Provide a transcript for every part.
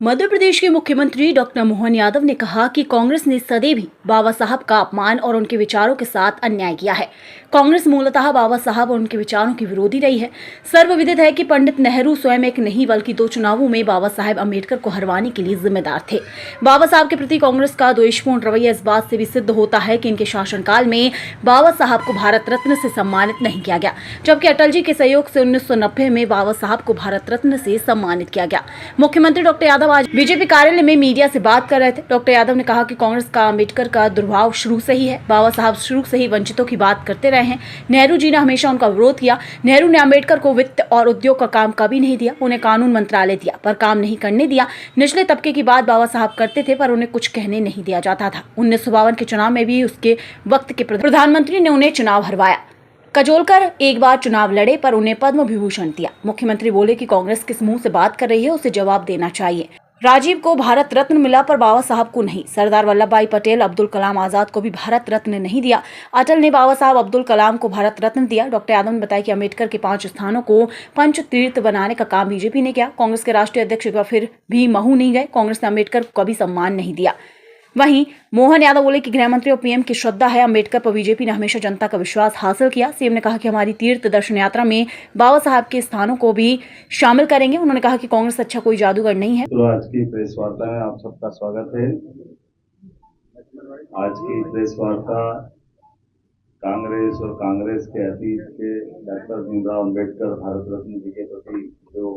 मध्य प्रदेश के मुख्यमंत्री डॉक्टर मोहन यादव ने कहा कि कांग्रेस ने सदैव ही बाबा साहब का अपमान और उनके विचारों के साथ अन्याय किया है। कांग्रेस मूलतः बाबा साहब और उनके विचारों की विरोधी रही है। सर्वविदित है कि पंडित नेहरू स्वयं एक नहीं बल्कि 2 चुनावों में बाबा साहेब अम्बेडकर को हरवाने के लिए जिम्मेदार थे। बाबा साहब के प्रति कांग्रेस का द्वेषपूर्ण रवैया इस बात से भी सिद्ध होता है कि इनके शासनकाल में बाबा साहब को भारत रत्न से सम्मानित नहीं किया गया, जबकि अटल जी के सहयोग से 1990 में बाबा साहब को भारत रत्न से सम्मानित किया गया। मुख्यमंत्री डॉक्टर यादव आज बीजेपी कार्यालय में मीडिया से बात कर रहे थे। डॉक्टर यादव ने कहा कि कांग्रेस का अम्बेडकर का दुर्भाव शुरू से ही है। बाबा साहब शुरू से ही वंचितों की बात करते रहे हैं। नेहरू जी ने हमेशा उनका विरोध किया। नेहरू ने अम्बेडकर को वित्त और उद्योग का काम कभी नहीं दिया, उन्हें कानून मंत्रालय दिया पर काम नहीं करने दिया। निचले तबके की बात बाबा साहब करते थे पर उन्हें कुछ कहने नहीं दिया जाता था। 1952 के चुनाव में भी उसके वक्त के प्रधानमंत्री ने उन्हें चुनाव हरवाया। कजोलकर एक बार चुनाव लड़े पर उन्हें पद्म विभूषण दिया। मुख्यमंत्री बोले कि कांग्रेस किस मुंह से बात कर रही है, उसे जवाब देना चाहिए। राजीव को भारत रत्न मिला पर बाबा साहब को नहीं। सरदार वल्लभ भाई पटेल, अब्दुल कलाम आजाद को भी भारत रत्न नहीं दिया। अटल ने बाबा साहब अब्दुल कलाम को भारत रत्न दिया। डॉक्टर यादव ने बताया कि अम्बेडकर के 5 स्थानों को पंच तीर्थ बनाने का काम बीजेपी ने किया। कांग्रेस के राष्ट्रीय अध्यक्ष का फिर भी महू नहीं गए। कांग्रेस ने अम्बेडकर को कभी सम्मान नहीं दिया। वहीं मोहन यादव बोले कि गृह मंत्री और पीएम की श्रद्धा है। अम्बेडकर पर बीजेपी ने हमेशा जनता का विश्वास हासिल किया। सीएम ने कहा कि हमारी तीर्थ दर्शन यात्रा में बाबा साहब के स्थानों को भी शामिल करेंगे। उन्होंने कहा कि कांग्रेस अच्छा कोई जादूगर नहीं है। तो आज की प्रेस वार्ता में आप सबका स्वागत है। आज की प्रेस वार्ता कांग्रेस और कांग्रेस के अतीत के डॉक्टर भीमराव अम्बेडकर भारत रत्न जी के प्रति जो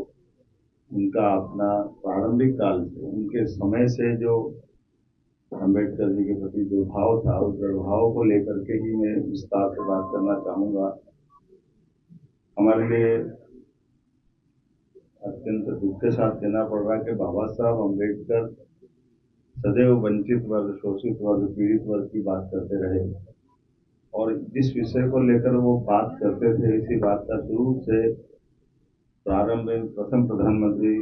उनका अपना प्रारंभिक काल से उनके समय से जो अम्बेडकर जी के प्रति जो भाव था, उस भाव को लेकर के ही मैं विस्तार से बात करना चाहूंगा। हमारे लिए अत्यंत दुख के साथ कहना पड़ रहा है कि बाबा साहब अम्बेडकर सदैव वंचित वर्ग, शोषित वर्ग, पीड़ित वर्ग की बात करते रहे और जिस विषय को लेकर वो बात करते थे, इसी बात का शुरू से प्रारंभ में प्रथम प्रधानमंत्री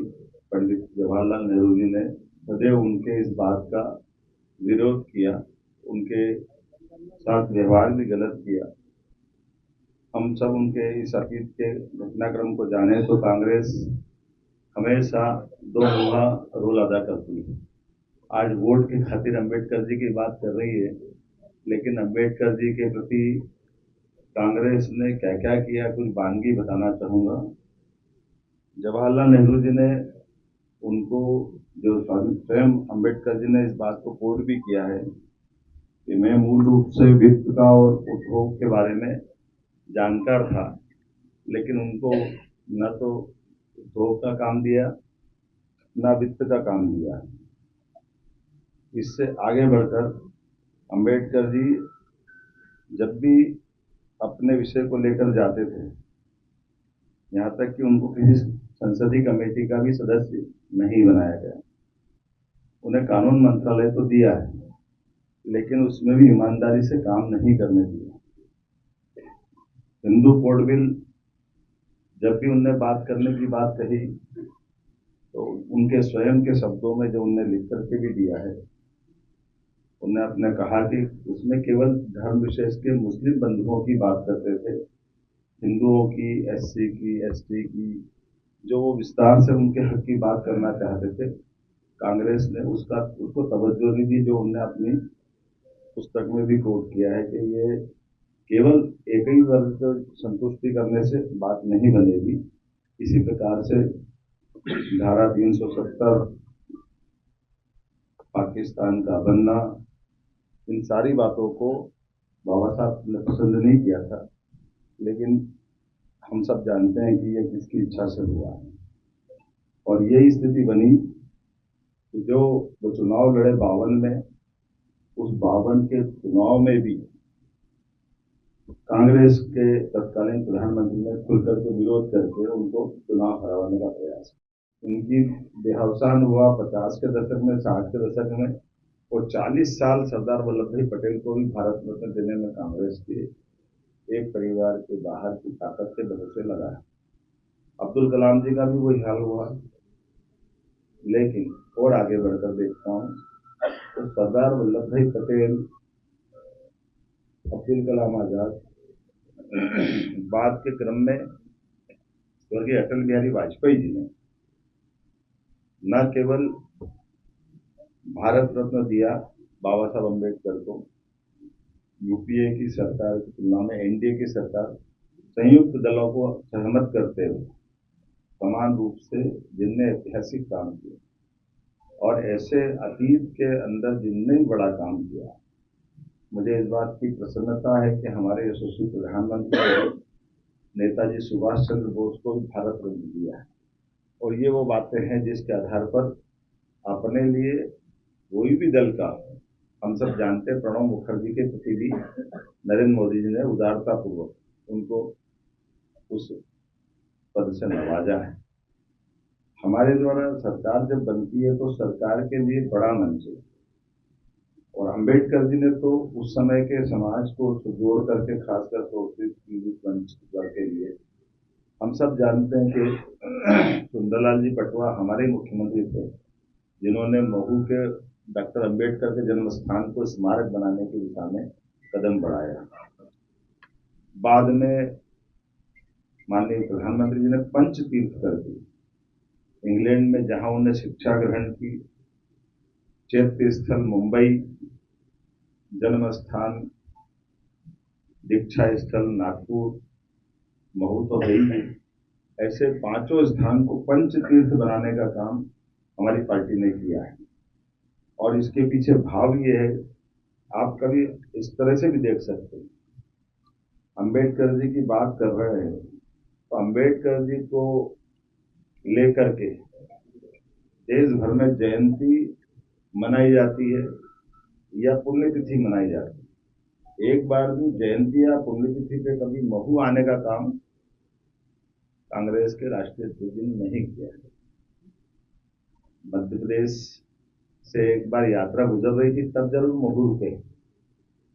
पंडित जवाहरलाल नेहरू जी ने सदैव उनके इस बात का विरोध किया, उनके साथ व्यवहार भी गलत किया। हम सब उनके इस अतीत के घटनाक्रम को जाने तो कांग्रेस हमेशा दो मुहा रोल अदा करती है। आज वोट की खातिर अम्बेडकर जी की बात कर रही है, लेकिन अम्बेडकर जी के प्रति कांग्रेस ने क्या क्या किया, कुछ बानगी बताना चाहूंगा। जवाहरलाल नेहरू जी ने उनको जो स्वयं अम्बेडकर जी ने इस बात को कोट भी किया है कि मैं मूल रूप से वित्त का और उद्योग के बारे में जानकार था, लेकिन उनको न तो उद्योग का काम दिया न वित्त का काम दिया। इससे आगे बढ़कर अम्बेडकर जी जब भी अपने विषय को लेकर जाते थे, यहाँ तक कि उनको किसी संसदीय कमेटी का भी सदस्य नहीं बनाया गया। उन्हें कानून मंत्रालय तो दिया है, लेकिन उसमें भी ईमानदारी से काम नहीं करने दिया। हिंदू कोड बिल जब भी उनने बात करने की बात कही तो उनके स्वयं के शब्दों में जो उनने लिख करके भी दिया है, उन्होंने अपने कहा कि उसमें केवल धर्म विशेष के मुस्लिम बंधुओं की बात करते थे, हिंदुओं की, एससी की, एसटी की, जो वो विस्तार से उनके हक की बात करना चाहते थे, कांग्रेस ने उसको तवज्जो नहीं दी। जो उन्होंने अपनी पुस्तक में भी कोट किया है कि ये केवल एक ही वर्ग को संतुष्टि करने से बात नहीं बनेगी। इसी प्रकार से धारा 370 पाकिस्तान का बनना, इन सारी बातों को बाबा साहब ने पसंद नहीं किया था, लेकिन हम सब जानते हैं कि ये किसकी इच्छा से हुआ है। और यही स्थिति बनी कि जो वो चुनाव लड़े 52 में, उस 52 के चुनाव में भी कांग्रेस के तत्कालीन प्रधानमंत्री ने खुलकर के विरोध करके उनको चुनाव हराने का प्रयास किया। उनकी देहावसान हुआ 50 के दशक में, 60 के दशक में, और 40 साल सरदार वल्लभ भाई पटेल को भी भारत रत्न देने में कांग्रेस के एक परिवार के बाहर की ताकत के भरोसे लगा है। अब्दुल कलाम जी का भी वही हाल हुआ। लेकिन और आगे बढ़कर देखता हूँ तो सरदार वल्लभ भाई पटेल, अब्दुल कलाम आजाद, बाद के क्रम में स्वर्गीय अटल बिहारी वाजपेयी जी ने न केवल भारत रत्न दिया बाबा साहब अम्बेडकर को, यूपीए की सरकार की तुलना में एनडीए की सरकार संयुक्त दलों को सहमत करते हुए समान रूप से जिनने ऐतिहासिक काम किए और ऐसे अतीत के अंदर जिनने बड़ा काम किया, मुझे इस बात की प्रसन्नता है कि हमारे यशस्वी प्रधानमंत्री नेताजी सुभाष चंद्र बोस को भी भारत रत्न दिया है। और ये वो बातें हैं जिसके आधार पर अपने लिए कोई भी दल का, हम सब जानते हैं प्रणब मुखर्जी के प्रति भी नरेंद्र मोदी जी ने उदारता पूर्वक उनको उस पद से नवाजा है। हमारे द्वारा सरकार जब बनती है तो सरकार के लिए बड़ा मंच है, और अम्बेडकर जी ने तो उस समय के समाज को जोड़ करके खासकर शोषित पीड़ित वंचित वर्ग के लिए, हम सब जानते हैं कि सुंदरलाल जी पटवा हमारे मुख्यमंत्री थे जिन्होंने महू के डॉक्टर अम्बेडकर के जन्म स्थान को स्मारक बनाने की दिशा में कदम बढ़ाया। बाद में माननीय प्रधानमंत्री जी ने पंच तीर्थ कर दी। इंग्लैंड में जहां उन्होंने शिक्षा ग्रहण की, चैत्य स्थल मुंबई, जन्म स्थान दीक्षा स्थल नागपुर, महू तो है ही, ऐसे पांचों स्थान को पंच तीर्थ बनाने का काम हमारी पार्टी ने किया है। और इसके पीछे भाव ये है, आप कभी इस तरह से भी देख सकते हैं, अम्बेडकर जी की बात कर रहे हैं तो अम्बेडकर जी को लेकर के देश भर में जयंती मनाई जाती है या पुण्यतिथि मनाई जाती है। एक बार भी जयंती या पुण्यतिथि पे कभी महू आने का काम कांग्रेस के राष्ट्रीय अध्यक्ष ने नहीं किया है। मध्य प्रदेश से एक बार यात्रा गुजर रही थी, तब जरूर महू रुके।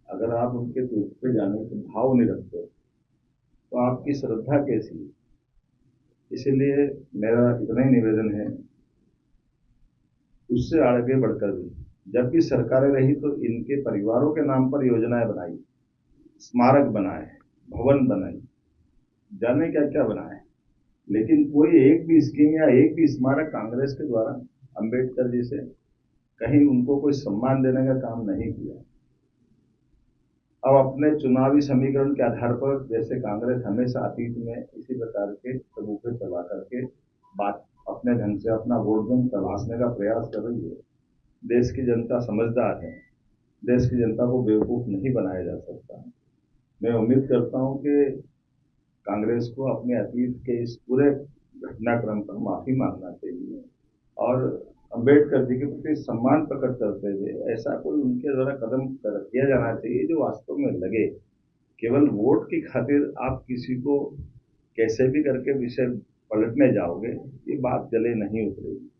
अगर आप उनके तीर्थ पे जाने के भाव नहीं रखते तो आपकी श्रद्धा कैसी है? इसलिए मेरा इतना ही निवेदन है, उससे आगे बढ़कर भी जब भी सरकारें रही तो इनके परिवारों के नाम पर योजनाएं बनाई, स्मारक बनाए, भवन बनाई, जाने क्या क्या बनाए, लेकिन कोई एक भी स्कीम या एक भी स्मारक कांग्रेस के द्वारा अम्बेडकर जी से कहीं उनको कोई सम्मान देने का काम नहीं किया। अब अपने चुनावी समीकरण के आधार पर जैसे कांग्रेस हमेशा अतीत में इसी प्रकार के सबूते चला करके बात अपने ढंग से अपना वोट बैंक तलाशने का प्रयास कर रही है। देश की जनता समझदार है, देश की जनता को बेवकूफ नहीं बनाया जा सकता। मैं उम्मीद करता हूं कि कांग्रेस को अपने अतीत के इस पूरे घटनाक्रम पर माफी मांगना चाहिए और अम्बेडकर जी के प्रति सम्मान प्रकट करते हुए ऐसा कोई उनके द्वारा कदम किया जाना चाहिए जो वास्तव में लगे। केवल वोट की खातिर आप किसी को कैसे भी करके विषय पलटने जाओगे, ये बात गले नहीं उतरेगी।